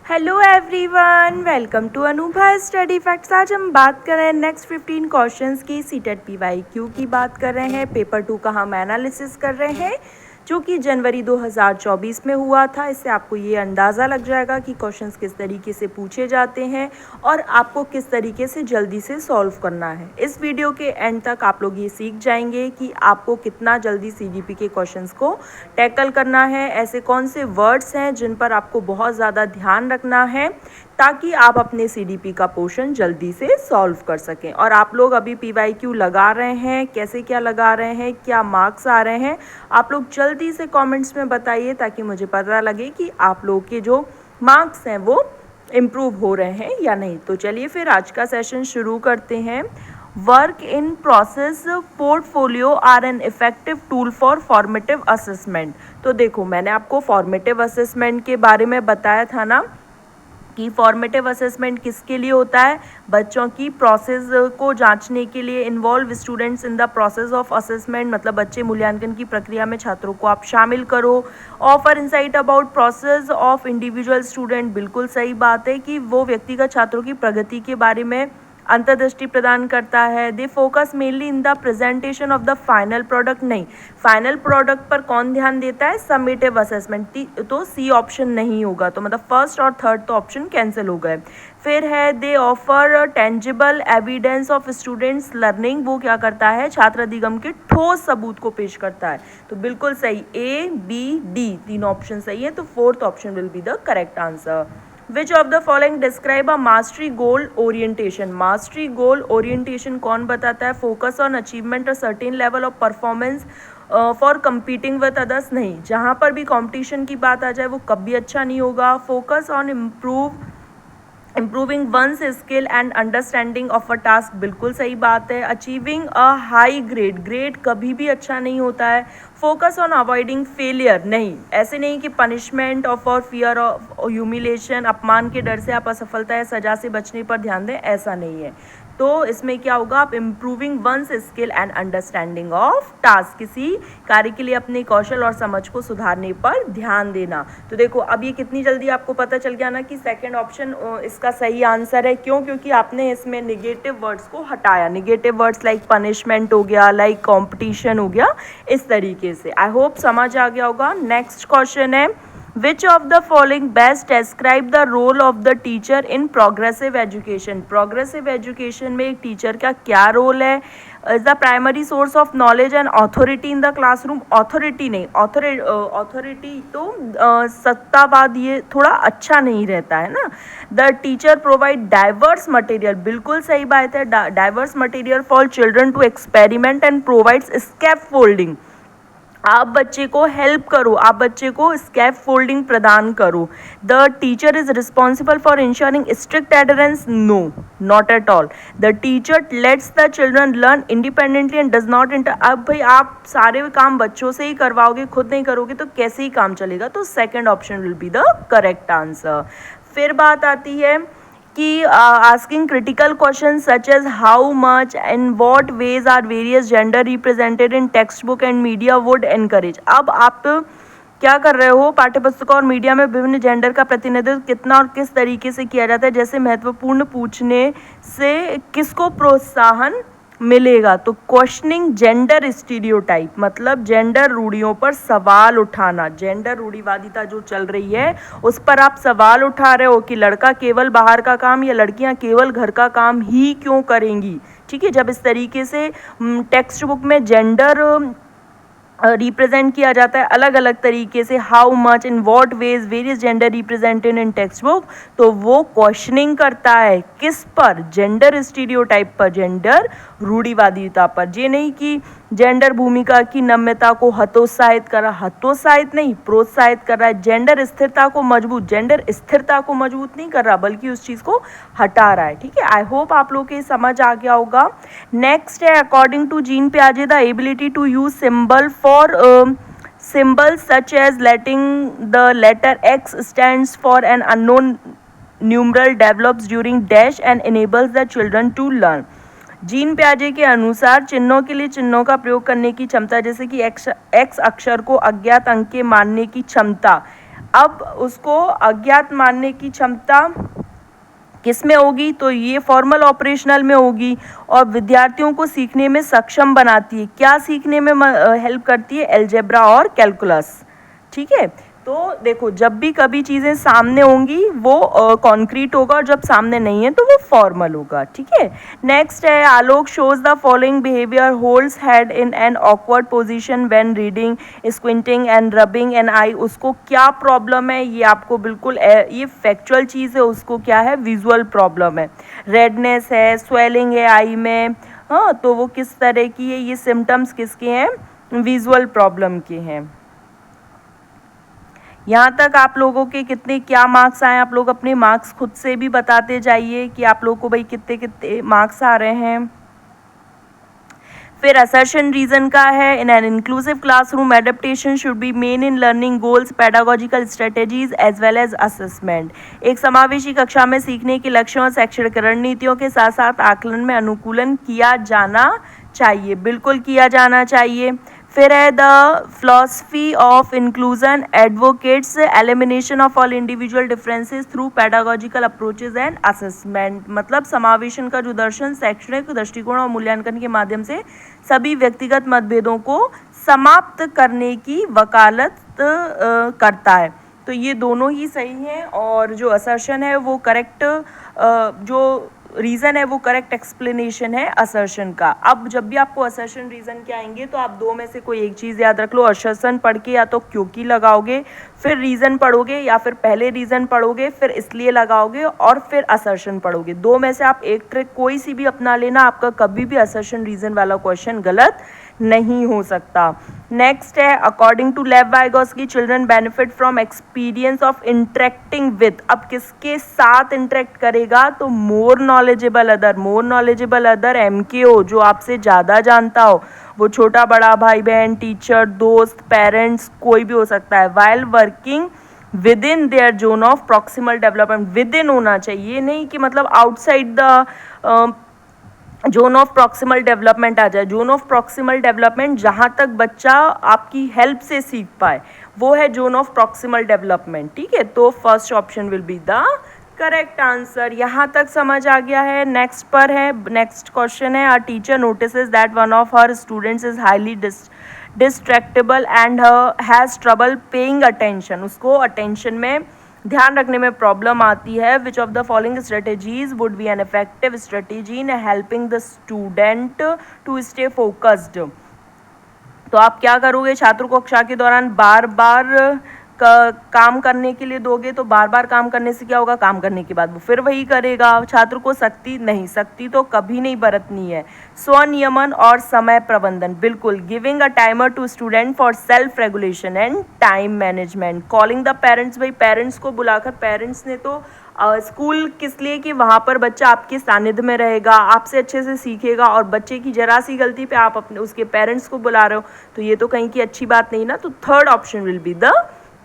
Hello everyone, welcome to Anubha study facts. आज हम बात कर रहे हैं नेक्स्ट 15 क्वेश्चंस की सीटेट पीवाईक्यू की बात कर रहे हैं। पेपर 2 का हम एनालिसिस कर रहे हैं जो कि जनवरी 2024 में हुआ था। इससे आपको ये अंदाज़ा लग जाएगा कि क्वेश्चंस किस तरीके से पूछे जाते हैं और आपको किस तरीके से जल्दी से सॉल्व करना है। इस वीडियो के एंड तक आप लोग ये सीख जाएंगे कि आपको कितना जल्दी सीजीपी के क्वेश्चंस को टैकल करना है, ऐसे कौन से वर्ड्स हैं जिन पर आपको बहुत ज़्यादा ध्यान रखना है ताकि आप अपने सीडीपी का पोर्शन जल्दी से सॉल्व कर सकें। और आप लोग अभी पीवाईक्यू लगा रहे हैं, कैसे क्या लगा रहे हैं, क्या मार्क्स आ रहे हैं, आप लोग जल्दी से कमेंट्स में बताइए ताकि मुझे पता लगे कि आप लोग के जो मार्क्स हैं वो इम्प्रूव हो रहे हैं या नहीं। तो चलिए फिर आज का सेशन शुरू करते हैं। Work in process portfolio are an effective tool for formative assessment. तो देखो, मैंने आपको फॉर्मेटिव असेसमेंट के बारे में बताया था ना कि फॉर्मेटिव असेसमेंट किसके लिए होता है। बच्चों की प्रोसेस को जांचने के लिए, involve students in the process of assessment, मतलब बच्चे मूल्यांकन की प्रक्रिया में छात्रों को आप शामिल करो। Offer insight about process of individual student, बिल्कुल सही बात है कि वो व्यक्तिगत छात्रों की प्रगति के बारे में अंतर्दृष्टि प्रदान करता है। They focus mainly in the presentation of the final product. नहीं, फाइनल प्रोडक्ट पर कौन ध्यान देता है? Summative assessment. तो सी ऑप्शन नहीं होगा, तो मतलब फर्स्ट और थर्ड तो ऑप्शन कैंसिल हो गए। फिर है दे offer tangible evidence of students learning. वो क्या करता है? छात्र अधिगम के ठोस सबूत को पेश करता है। तो बिल्कुल सही, ए बी डी तीन ऑप्शन सही है, तो fourth option will be the correct answer. Which of the following describe a mastery goal orientation? Mastery goal orientation कौन बताता है? Focus on achievement a certain level of performance for competing with others। नहीं, जहाँ पर भी competition की बात आ जाए वो कभी अच्छा नहीं होगा। Focus on improving one's skill and understanding of a task, बिल्कुल सही बात है। Achieving a high grade, grade कभी भी अच्छा नहीं होता है। फोकस ऑन अवॉइडिंग फेलियर, नहीं, ऐसे नहीं कि पनिशमेंट ऑफ और फियर ऑफ ह्यूमिलेशन, अपमान के डर से आप असफलता या सजा से बचने पर ध्यान दें, ऐसा नहीं है। तो इसमें क्या होगा? आप improving one's skill and understanding of task, किसी कार्य के लिए अपने कौशल और समझ को सुधारने पर ध्यान देना। तो देखो, अब ये कितनी जल्दी आपको पता चल गया ना कि सेकंड ऑप्शन इसका सही आंसर है। क्यों? क्योंकि आपने इसमें निगेटिव वर्ड्स को हटाया। निगेटिव वर्ड्स लाइक पनिशमेंट हो गया, लाइक कॉम्पिटिशन हो गया, इस तरीके से। आई होप समझ आ गया होगा। नेक्स्ट क्वेश्चन है, Which of the following best describe the role of the teacher in progressive education? Progressive education में एक टीचर का क्या रोल है? Is the primary source of knowledge and authority in the classroom? Authority नहीं, authority तो सत्तावाद, ये थोड़ा अच्छा नहीं रहता है ना। The teacher provide diverse material, बिल्कुल सही बात है। Diverse material for children to experiment and provides scaffolding। आप बच्चे को हेल्प करो, आप बच्चे को स्कैफ फोल्डिंग प्रदान करो। The teacher is responsible for ensuring strict adherence? No, not at all. The teacher lets the children learn independently and does not enter. अब भाई आप सारे काम बच्चों से ही करवाओगे, खुद नहीं करोगे तो कैसे ही काम चलेगा? तो second option will be the correct answer. फिर बात आती है कि asking critical question such as how much and what ways are various gender represented in text book and media would encourage. अब आप क्या कर रहे हो? पाठ्यपुस्तकों और मीडिया में विभिन्न जेंडर का प्रतिनिधित्व कितना और किस तरीके से किया जाता है, जैसे महत्वपूर्ण पूछने से किसको प्रोत्साहन मिलेगा? तो क्वेश्चनिंग जेंडर स्टीरियोटाइप, मतलब जेंडर रूढ़ियों पर सवाल उठाना। जेंडर रूढ़िवादिता जो चल रही है उस पर आप सवाल उठा रहे हो कि लड़का केवल बाहर का काम या लड़कियां केवल घर का काम ही क्यों करेंगी। ठीक है, जब इस तरीके से टेक्स्ट बुक में जेंडर रिप्रेजेंट किया जाता है अलग अलग तरीके से, how much, in what veg, various gender represented in text book, तो वो क्वेश्चनिंग करता है किस पर? जेंडर स्टीरियोटाइप पर, जेंडर रूढ़िवादिता पर। ये नहीं कि जेंडर भूमिका की नम्यता को हतोत्साहित कर रहा, हतोत्साहित नहीं, प्रोत्साहित कर रहा है। जेंडर स्थिरता को मजबूत, जेंडर स्थिरता को मजबूत नहीं कर रहा बल्कि उस चीज़ को हटा रहा है। ठीक है, आई होप आप लोग के समझ आ गया होगा। नेक्स्ट है, अकॉर्डिंग टू जीन पियाजे the ability to use symbol for symbols such as letting the letter X stands for an unknown numeral develops during dash and enables the children to learn। Jean प्याजे के अनुसार चिन्हों के लिए चिन्हों का प्रयोग करने की क्षमता, जैसे कि एक्स अक्षर को अज्ञात अंक के मानने की क्षमता, अब उसको अज्ञात मानने की क्षमता किस में होगी, तो ये फॉर्मल ऑपरेशनल में होगी और विद्यार्थियों को सीखने में सक्षम बनाती है। क्या सीखने में हेल्प करती है, अलजेब्रा और कैलकुलस। ठीक है, तो देखो जब भी कभी चीज़ें सामने होंगी वो कॉन्क्रीट होगा और जब सामने नहीं है तो वो फॉर्मल होगा। ठीक है, नेक्स्ट है Alok shows the following behaviour, holds head in an awkward position when reading, squinting and rubbing an eye. उसको क्या प्रॉब्लम है, ये आपको बिल्कुल ये फैक्चुअल चीज़ है, उसको क्या है, विजुअल प्रॉब्लम है, रेडनेस है, स्वेलिंग है आई में। हाँ, तो वो किस तरह की है, ये सिम्टम्स किसके हैं, विजुअल प्रॉब्लम के हैं। यहाँ तक आप लोगों के कितने क्या मार्क्स आए, आप लोग अपने मार्क्स खुद से भी बताते जाइए कि आप लोगों को भाई कितने कितने मार्क्स आ रहे हैं। फिर असर्शन रीजन का है, in an inclusive classroom adaptation should be main in learning goals, pedagogical strategies as well as assessment. एक समावेशी कक्षा में सीखने के लक्ष्यों और शैक्षणिक रणनीतियों के साथ साथ आकलन में अनुकूलन किया जाना चाहिए, बिल्कुल किया जाना चाहिए। फिर है the philosophy of inclusion advocates elimination of all individual differences through pedagogical approaches and assessment. मतलब समावेशन का जो दर्शन शैक्षणिक दृष्टिकोण और मूल्यांकन के माध्यम से सभी व्यक्तिगत मतभेदों को समाप्त करने की वकालत करता है। तो ये दोनों ही सही हैं और जो असर्शन है वो करेक्ट, जो रीज़न है वो करेक्ट एक्सप्लेनेशन है असर्शन का। अब जब भी आपको असर्शन रीज़न के आएंगे तो आप दो में से कोई एक चीज़ याद रख लो, असर्शन पढ़ के या तो क्योंकि लगाओगे, फिर रीज़न पढ़ोगे, या फिर पहले रीज़न पढ़ोगे फिर इसलिए लगाओगे और फिर असर्शन पढ़ोगे। दो में से आप एक ट्रिक कोई सी भी अपना लेना, आपका कभी भी असर्शन रीज़न वाला क्वेश्चन गलत नहीं हो सकता। नेक्स्ट है अकॉर्डिंग टू लेव Vygotsky children benefit from experience of interacting with. अब किसके साथ इंटरेक्ट करेगा, तो more knowledgeable other, more knowledgeable other MKO, जो आपसे ज़्यादा जानता हो, वो छोटा बड़ा भाई बहन, टीचर, दोस्त, पेरेंट्स, कोई भी हो सकता है। While working within their zone of proximal development, within होना चाहिए, नहीं कि मतलब outside the zone of proximal development आ जाए। जोन ऑफ प्रॉक्सिमल डेवलपमेंट जहाँ तक बच्चा आपकी हेल्प से सीख पाए वो है जोन ऑफ प्रॉक्सिमल डेवलपमेंट। ठीक है, तो first option will be the correct answer. यहाँ तक समझ आ गया है। नेक्स्ट पर है, नेक्स्ट क्वेश्चन है, a teacher notices that one of her students is highly distractible and has trouble paying attention. उसको अटेंशन में ध्यान रखने में प्रॉब्लम आती है। Which of the following strategies would be an effective strategy in helping the student to stay focused. तो आप क्या करोगे, छात्र को कक्षा के दौरान बार बार काम करने के लिए दोगे, तो बार बार काम करने से क्या होगा, काम करने के बाद वो फिर वही करेगा। छात्र को सख्ती नहीं, सख्ती तो कभी नहीं बरतनी है। स्वनियमन और समय प्रबंधन, बिल्कुल। Giving a timer to student for self regulation and time management. Calling the parents, भाई पेरेंट्स को बुलाकर, पेरेंट्स ने तो स्कूल किस लिए कि वहाँ पर बच्चा आपके सानिध्य में रहेगा, आपसे अच्छे से सीखेगा, और बच्चे की जरा सी गलती पे आप अपने उसके पेरेंट्स को बुला रहे हो तो ये तो कहीं की अच्छी बात नहीं ना। तो third option will be the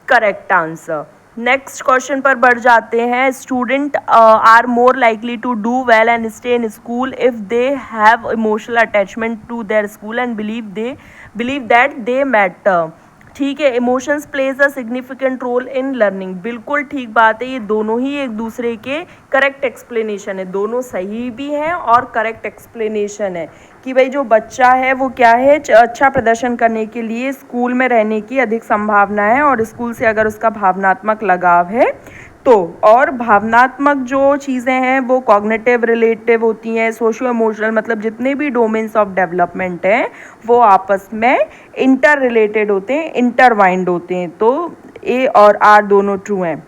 correct answer. Next question पर बढ़ जाते हैं। Student are more likely to do well and stay in school if they have emotional attachment to their school and believe that they matter. ठीक है, emotions plays a significant role in learning, बिल्कुल ठीक बात है। ये दोनों ही एक दूसरे के करेक्ट एक्सप्लेनेशन है, दोनों सही भी हैं और करेक्ट एक्सप्लेनेशन है कि भाई जो बच्चा है वो क्या है, अच्छा प्रदर्शन करने के लिए स्कूल में रहने की अधिक संभावना है, और स्कूल से अगर उसका भावनात्मक लगाव है तो। और भावनात्मक जो चीज़ें हैं वो कॉग्निटिव रिलेटिव होती हैं, सोशियो इमोशनल, मतलब जितने भी डोमेन्स ऑफ डेवलपमेंट हैं वो आपस में इंटर रिलेटेड होते हैं, इंटरवाइंड होते हैं। तो ए और आर दोनों ट्रू हैं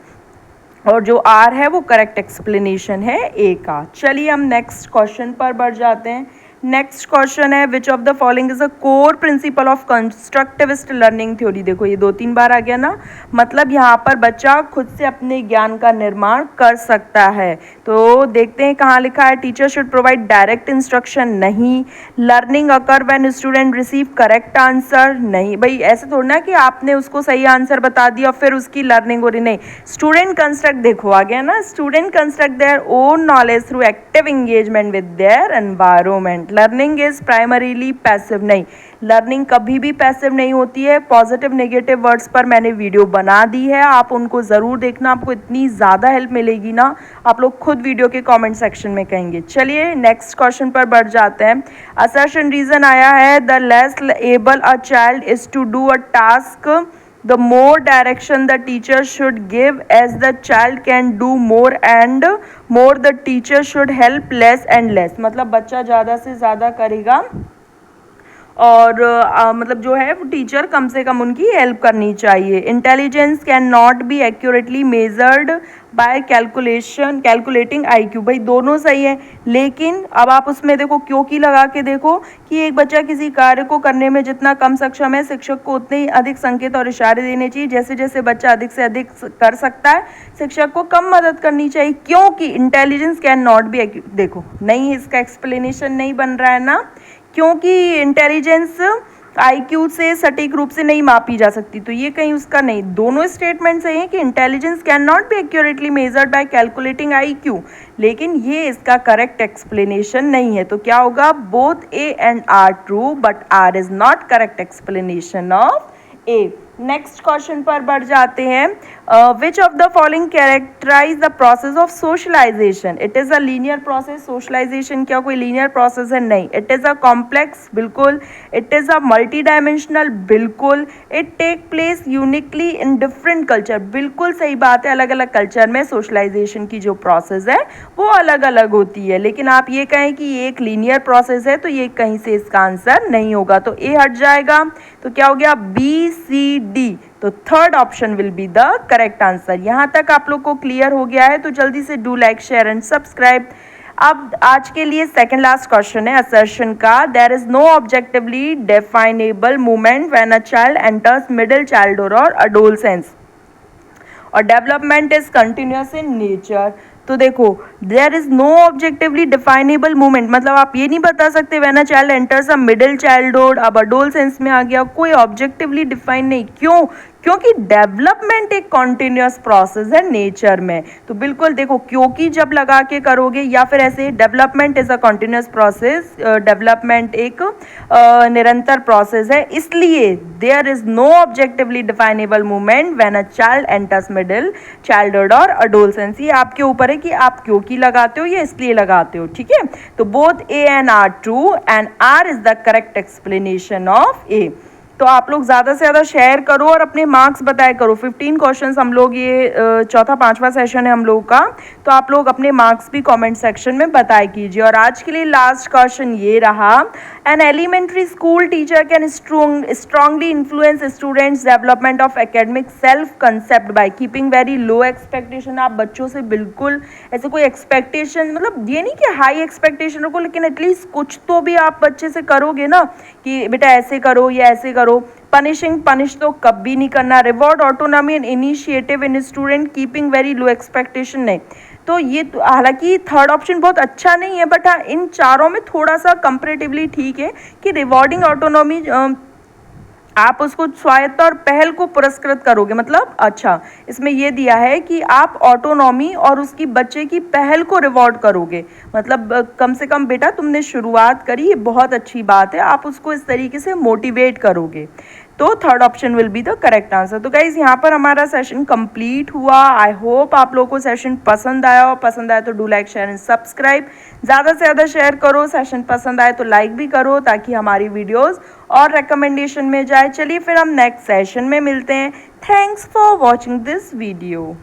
और जो आर है वो करेक्ट एक्सप्लेनेशन है ए का। चलिए हम नेक्स्ट क्वेश्चन पर बढ़ जाते हैं। नेक्स्ट क्वेश्चन है which of the following is a core principle of constructivist learning theory. देखो ये 2-3 बार आ गया ना, मतलब यहाँ पर बच्चा खुद से अपने ज्ञान का निर्माण कर सकता है। तो देखते हैं कहाँ लिखा है, teacher should provide direct instruction, नहीं। Learning occur when student receive correct answer, नहीं। भाई ऐसे थोड़ा ना कि आपने उसको सही आंसर बता दिया फिर उसकी लर्निंग हो रही, नहीं। स्टूडेंट कंस्ट्रक्ट, देखो आ गया ना, student construct their own knowledge through active engagement with their environment. Important. Learning is primarily passive, नहीं, लर्निंग कभी भी पैसिव नहीं होती है। पॉजिटिव नेगेटिव वर्ड्स पर मैंने वीडियो बना दी है, आप उनको ज़रूर देखना, आपको इतनी ज़्यादा हेल्प मिलेगी ना, आप लोग खुद वीडियो के कमेंट सेक्शन में कहेंगे। चलिए नेक्स्ट क्वेश्चन पर बढ़ जाते हैं। असर्शन रीजन आया है, the less able a child is to do a task the more direction the teacher should give, as the child can do more and more the teacher should help less and less। मतलब बच्चा ज़्यादा से ज़्यादा करेगा और मतलब जो है वो टीचर कम से कम उनकी हेल्प करनी चाहिए। Intelligence can not be accurately measured by calculating IQ, भाई दोनों सही है, लेकिन अब आप उसमें देखो क्योंकि लगा के देखो कि एक बच्चा किसी कार्य को करने में जितना कम सक्षम है, शिक्षक को उतने ही अधिक संकेत और इशारे देने चाहिए। जैसे जैसे बच्चा अधिक से अधिक कर सकता है, शिक्षक को कम मदद करनी चाहिए, क्योंकि इंटेलिजेंस कैन नॉट बी देखो नहीं, इसका एक्सप्लेनेशन नहीं बन रहा है ना, क्योंकि इंटेलिजेंस IQ से सटीक रूप से नहीं मापी जा सकती, तो ये कहीं उसका नहीं। दोनों स्टेटमेंट सही है कि intelligence can not be accurately measured by calculating IQ, लेकिन ये इसका करेक्ट एक्सप्लेनेशन नहीं है। तो क्या होगा, both A and R true but R is not correct explanation of A। Next question पर बढ़ जाते हैं। Which of the following characterize the process of socialization? It is a linear process. Socialization क्या कोई लीनियर प्रोसेस है? नहीं। It is a complex, बिल्कुल। It is a multi dimensional, बिल्कुल। It take place uniquely in different culture, बिल्कुल सही बात है। अलग अलग कल्चर में सोशलाइजेशन की जो प्रोसेस है वो अलग अलग होती है, लेकिन आप ये कहें कि ये एक लीनियर प्रोसेस है तो ये कहीं से इसका आंसर नहीं होगा, तो A हट जाएगा। तो क्या हो गया, BCD। तो third option will be the correct answer. यहां तक आप लोग को क्लियर हो गया है तो जल्दी से do like share and subscribe. अब आज के लिए सेकंड लास्ट क्वेश्चन है असर्शन का। There is no objectively definable movement when a child enters middle childhood और अडोलसेंस और development is continuous in nature. तो देखो, there is no objectively definable movement, मतलब आप ये नहीं बता सकते when a child enters a middle childhood, अब अडोलसेंस में आ गया, कोई ऑब्जेक्टिवली डिफाइन नहीं। क्यों? क्योंकि डेवलपमेंट एक कॉन्टिन्यूअस प्रोसेस है नेचर में। तो बिल्कुल देखो, क्योंकि जब लगा के करोगे या फिर ऐसे, development is a continuous process, development एक निरंतर प्रोसेस है, इसलिए there is no objectively definable movement when a child enters middle childhood और अडोलसेंस। ये आपके ऊपर है कि आप क्योंकि लगाते हो या इसलिए लगाते हो, ठीक है। तो both A and R true and R is the correct explanation of A। तो आप लोग ज़्यादा से ज़्यादा शेयर करो और अपने मार्क्स बताया करो। 15 क्वेश्चंस हम लोग, ये चौथा पांचवा सेशन है हम लोग का, तो आप लोग अपने मार्क्स भी कमेंट सेक्शन में बताया कीजिए। और आज के लिए लास्ट क्वेश्चन ये रहा, an elementary school teacher can strongly influence students development of academic self concept by keeping very low expectation. आप बच्चों से बिल्कुल ऐसे कोई एक्सपेक्टेशन, मतलब ये नहीं कि हाई एक्सपेक्टेशन रखो, लेकिन एटलीस्ट कुछ तो भी आप बच्चे से करोगे ना कि बेटा ऐसे करो या ऐसे करो। पनिश तो कभी नहीं करना। Reward autonomy and initiative in student keeping very low expectation, नहीं। तो ये हालांकि थर्ड ऑप्शन बहुत अच्छा नहीं है, बट हाँ इन चारों में थोड़ा सा कंपेरेटिवली ठीक है कि रिवॉर्डिंग ऑटोनॉमी, आप उसको स्वायत्त और पहल को पुरस्कृत करोगे। मतलब अच्छा, इसमें यह दिया है कि आप ऑटोनॉमी और उसकी बच्चे की पहल को रिवॉर्ड करोगे, मतलब कम से कम बेटा तुमने शुरुआत करी, ये बहुत अच्छी बात है, आप उसको इस तरीके से मोटिवेट करोगे। तो third option will be the correct answer. तो गाइज यहाँ पर हमारा सेशन कंप्लीट हुआ। आई होप आप लोगों को सेशन पसंद आया हो। पसंद आया तो do like share and subscribe, ज़्यादा से ज़्यादा शेयर करो। सेशन पसंद आए तो लाइक भी करो ताकि हमारी वीडियोस और रिकमेंडेशन में जाए। चलिए फिर हम नेक्स्ट सेशन में मिलते हैं। Thanks for watching this video.